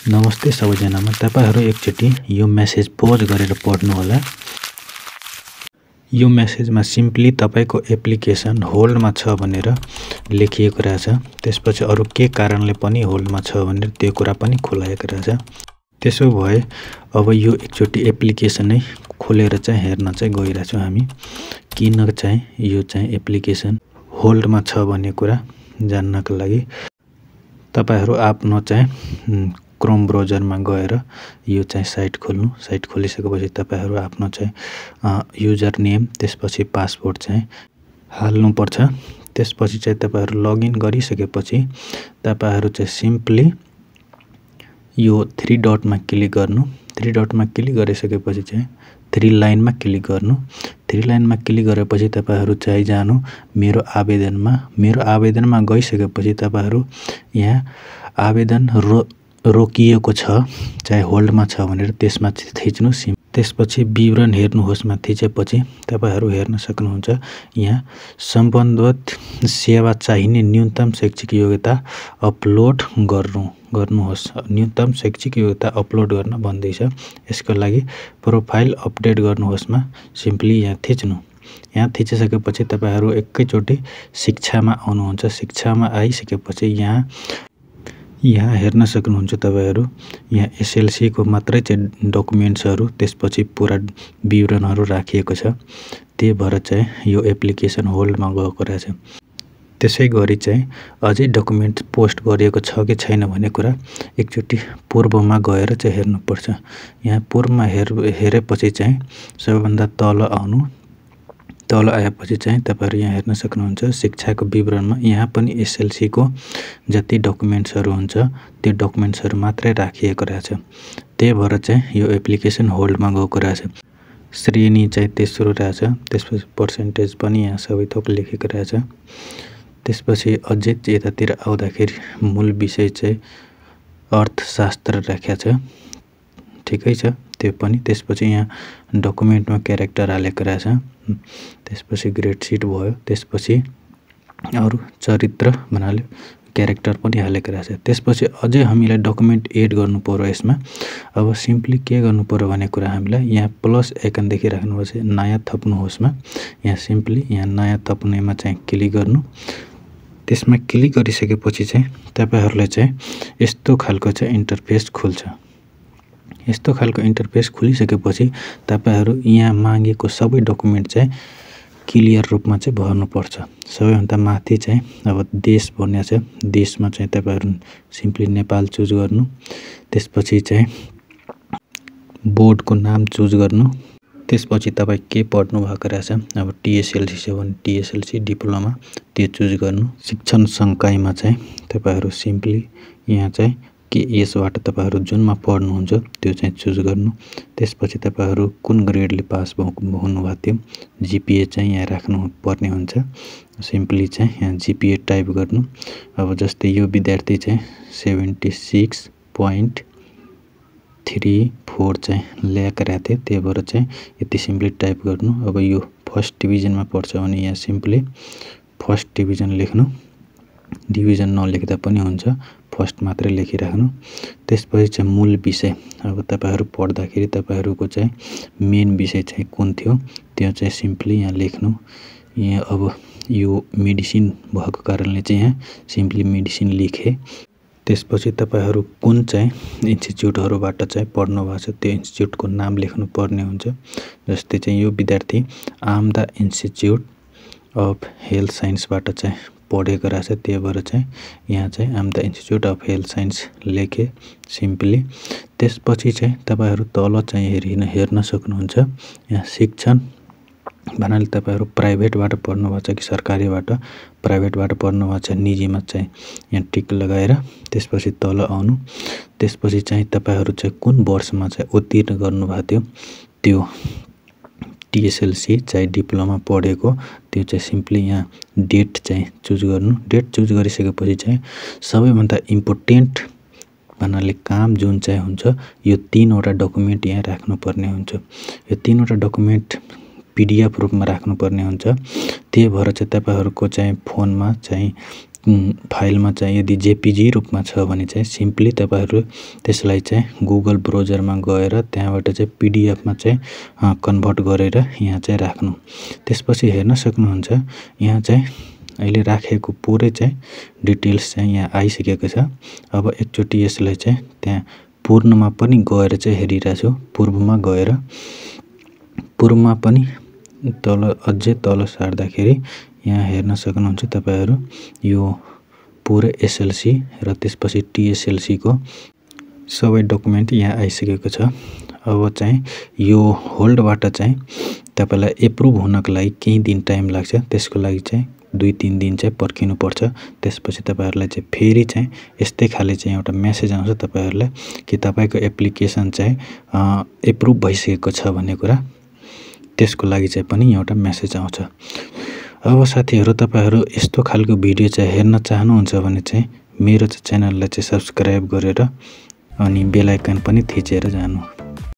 नमस्ते सबैजनामा तपाईहरु एकचोटी यो मेसेज पोज गरेर पढ्नु होला। यो मेसेजमा सिम्पली तपाईको एप्लिकेसन होल्डमा छ भनेर लेखिएको रहेछ। त्यसपछि अरु के कारणले पनि होल्डमा छ भनेर त्यो कुरा पनि खुलाएको रहेछ। त्यसो भए अब यो एकचोटी एप्लिकेसन नै खोलेर चाहिँ हेर्न चाहिँ गइरहेछौं हामी। किन चाहिँ यो चाहिँ एप्लिकेसन होल्डमा छ भन्ने कुरा जान्नका लागि तपाईहरु आफ्नो चाहिँ क्रोम ब्राउजरमा गएर यो चाहिँ साइट खोल्नु। साइट खोलिसकेपछि तपाईहरु आफ्नो चाहिँ युजर नेम त्यसपछि पासवर्ड चाहिँ हाल्नु पर्छ। त्यसपछि चाहिँ तपाईहरु लगइन गरिसकेपछि तपाईहरु चाहिँ सिम्पली यो 3 डटमा क्लिक गर्नु। 3 डटमा क्लिक गरिसकेपछि चाहिँ 3 लाइनमा क्लिक गर्नु। 3 लाइनमा क्लिक गरेपछि तपाईहरु चाहिँ जानु मेरो आवेदनमा गइसकेपछि तपाईहरु यहाँ आवेदन रोकिएको छ चाहे होल्डमा छ भनेर त्यसमा थिच्नु। त्यसपछि विवरण हेर्नुहोस्मा थिचेपछि तपाईहरु हेर्न सक्नुहुन्छ यहाँ सम्बन्धित सेवा चाहिने न्यूनतम शैक्षिक योग्यता अपलोड गर्नुहोस्। न्यूनतम शैक्षिक योग्यता अपलोड गर्न भन्दैछ। यसको लागि प्रोफाइल अपडेट गर्नुहोस्मा सिम्पली यहाँ थिच्नु। यहाँ थिचिसकेपछि तपाईहरु एकैचोटी शिक्षामा आउनुहुन्छ। शिक्षामा आइसकेपछि यहाँ हेर्न सक्नुहुन्छ तपाईहरु यहाँ एसएलसी को मात्रै चाहिँ डकुमेन्ट्सहरु त्यसपछि पूरा विवरणहरु राखिएको छ। त्यही भएर चाहिँ यो एप्लिकेसन होल्डमा गएको रहेछ। त्यसैगरी चाहिँ अझै डकुमेन्ट पोस्ट गरिएको छ कि छैन भन्ने कुरा एकचोटी पूर्वमा गएर चाहिँ हेर्नु पर्छ। यहाँ पूर्वमा हेरेपछि चाहिँ सबैभन्दा तल आउनु। तल आएपछि चाहिँ तपाईहरु यहाँ हेर्न सक्नुहुन्छ शिक्षाको विवरणमा यहाँ पनि एसएलसी को जति डकुमेन्ट्सहरु हुन्छ त्यो डकुमेन्ट्सहरु मात्रै राखिएको रहेछ। त्यही भएर चाहिँ यो एप्लिकेसन होल्डमा गएको रहेछ। श्रेणी चाहिँ तेस्रो रहेछ। त्यसपछि पर्सेन्टेज पनि यहाँ सबै थोक लेखेको रहेछ। त्यसपछि अझै यतातिर आउँदाखेरि मूल विषय चाहिँ अर्थशास्त्र राखेको छ। ठिकै छ त्यो पनि। त्यसपछि यहाँ डकुमेन्टमा क्यारेक्टर हालेको रहेछ। त्यसपछि ग्रेड सिट भयो। त्यसपछि अरु चरित्र भन्नाले क्यारेक्टर पनि हालेको रहेछ। त्यसपछि अझै हामीले डकुमेन्ट एड गर्नु पर्यो यसमा। अब सिम्पली के गर्नु पर्यो भन्ने कुरा हामीलाई यहाँ प्लस आइकन देखिराख्नुपर्छ। नयाँ थप्नुहोस्मा यहाँ सिम्पली यहाँ नयाँ थप्नेमा चाहिँ क्लिक गर्नु। त्यसमा क्लिक गरिसकेपछि चाहिँ तपाईहरुले चाहिँ यस्तो खालको चाहिँ इन्टरफेस खुल्छ। यस्तो खालको इन्टरफेस खुलिसकेपछि तपाईहरु यहाँ मागेको सबै डकुमेन्ट चाहिँ क्लियर रूपमा चाहिँ भर्नुपर्छ। सबैभन्दा माथि चाहिँ अब देश भन्ने छ। देशमा चाहिँ तपाईहरु सिम्पली नेपाल चुज गर्नु। त्यसपछि चाहिँ बोर्डको नाम चुज गर्नु। त्यसपछि तपाई के पढ्नु भएको रहेछ अब टीएसएलसी छ भने टीएसएलसी डिप्लोमा त्यो चुज गर्नु। शिक्षण संकायमा चाहिँ तपाईहरु सिम्पली यहाँ चाहिँ के यसबाट तपाईहरु जुनमा पढ्नुहुन्छ त्यो चाहिँ चुज गर्नु। त्यसपछि तपाईहरु कुन ग्रेडले पास हुनुभएको थियो जीपीए चाहिँ यहाँ राख्नु पर्ने हुन्छ। सिम्पली चाहिँ यहाँ जीपीए टाइप गर्नु। अब जस्तै यो विद्यार्थी चाहिँ 76.34 चाहिँ ल्याएको थियो। त्यही भएर चाहिँ यति सिम्पली टाइप गर्नु। अब यो फर्स्ट डिभिजनमा पढ्छ भने यहाँ सिम्पली फर्स्ट डिभिजन लेख्नु। डिभिजन नलेख्दा पनि हुन्छ फर्स्ट मात्रै लेखिराख्नु। त्यसपछि चाहिँ मूल विषय अब तपाईहरु पढ्दाखेरि तपाईहरुको चाहिँ मेन विषय चाहिँ कुन थियो त्यो चाहिँ सिम्पली यहाँ लेख्नु। यहाँ अब यो मेडिसिन भएको कारणले चाहिँ यहाँ सिम्पली मेडिसिन लेखे। त्यसपछि तपाईहरु कुन चाहिँ इन्स्टिट्युटहरुबाट चाहिँ पढ्नु भएको छ त्यो इन्स्टिट्युटको नाम लेख्नु पर्ने हुन्छ। जस्तै चाहिँ यो विद्यार्थी आमदा इन्स्टिट्युट अफ हेल्थ साइन्सबाट चाहिँ पढेको रहेछ। त्यही भएर चाहिँ यहाँ चाहिँ आमदा इन्स्टिट्युट अफ हेल्थ साइन्स लेखे सिम्पली। त्यसपछि चाहिँ तपाईहरु तल चाहिँ हेर्न सक्नुहुन्छ यहाँ शिक्षण भन्नाले तपाईहरु प्राइभेटबाट पढ्नु भएको छ कि सरकारीबाट प्राइभेटबाट पढ्नु भएको छ निजीमा चाहिँ यहाँ टिक लगाएर त्यसपछि तल आउनु। त्यसपछि चाहिँ तपाईहरु चाहिँ कुन वर्षमा चाहिँ उत्तीर्ण गर्नु भएको थियो त्यो टीएसएलसी चाहिँ डिप्लोमा पढेको त्यो चाहिँ सिम्पली यहाँ डेट चाहिँ चुज गर्नु। डेट चुज गरिसकेपछि चाहिँ सबैभन्दा इम्पोर्टेन्ट भन्नाले काम जुन चाहिँ हुन्छ यो 3 वटा डकुमेन्ट यहाँ राख्नु पर्ने हुन्छ। यो 3 वटा डकुमेन्ट पीडीएफ रूपमा राख्नु पर्ने हुन्छ। त्यही भएर चाहिँ तपाईहरुको चाहिँ फोनमा चाहिँ फाइलमा चाहिँ यदि जेपीजी रूपमा छ भने चाहिँ सिम्पली तपाईहरु त्यसलाई चाहिँ गुगल ब्राउजरमा गएर त्यहाँबाट चाहिँ पीडीएफमा चाहिँ कन्भर्ट गरेर यहाँ चाहिँ राख्नु। त्यसपछि हेर्न सक्नुहुन्छ यहाँ चाहिँ अहिले राखेको पुरै चाहिँ डिटेल्स चाहिँ यहाँ आइसकेको छ। अब एकचोटी यसलाई चाहिँ त्यहाँ पूर्णमा पनि गएर चाहिँ हेरिरहेछु। पूर्वमा गएर पूर्वमा पनि तल अझै तल सार्दाखेरि यहाँ हेर्न सक्नुहुन्छ तपाईहरु यो पुरै एसएलसी र त्यसपछि टीएसएलसी को सबै डकुमेन्ट यहाँ आइसकेको छ। अब चाहिँ यो होल्डबाट चाहिँ तपाईलाई एप्रुभ हुनको लागि केही दिन टाइम लाग्छ। त्यसको लागि चाहिँ 2-3 दिन चाहिँ पर्खिनु पर्छ। त्यसपछि तपाईहरुलाई चाहिँ फेरि चाहिँ यस्तै खाले चाहिँ एउटा मेसेज आउँछ तपाईहरुलाई कि तपाईको एप्लिकेसन चाहिँ एप्रुभ भइसकेको छ भन्ने कुरा। त्यसको लागि चाहिँ पनि एउटा मेसेज आउँछ। अब साथीहरु तपाईहरु यस्तो खालको भिडियो चाहिँ हेर्न चाहनुहुन्छ भने चाहिँ मेरो च्यानललाई चाहिँ सब्स्क्राइब गरेर अनि बेल आइकन पनि थिचेर जानु।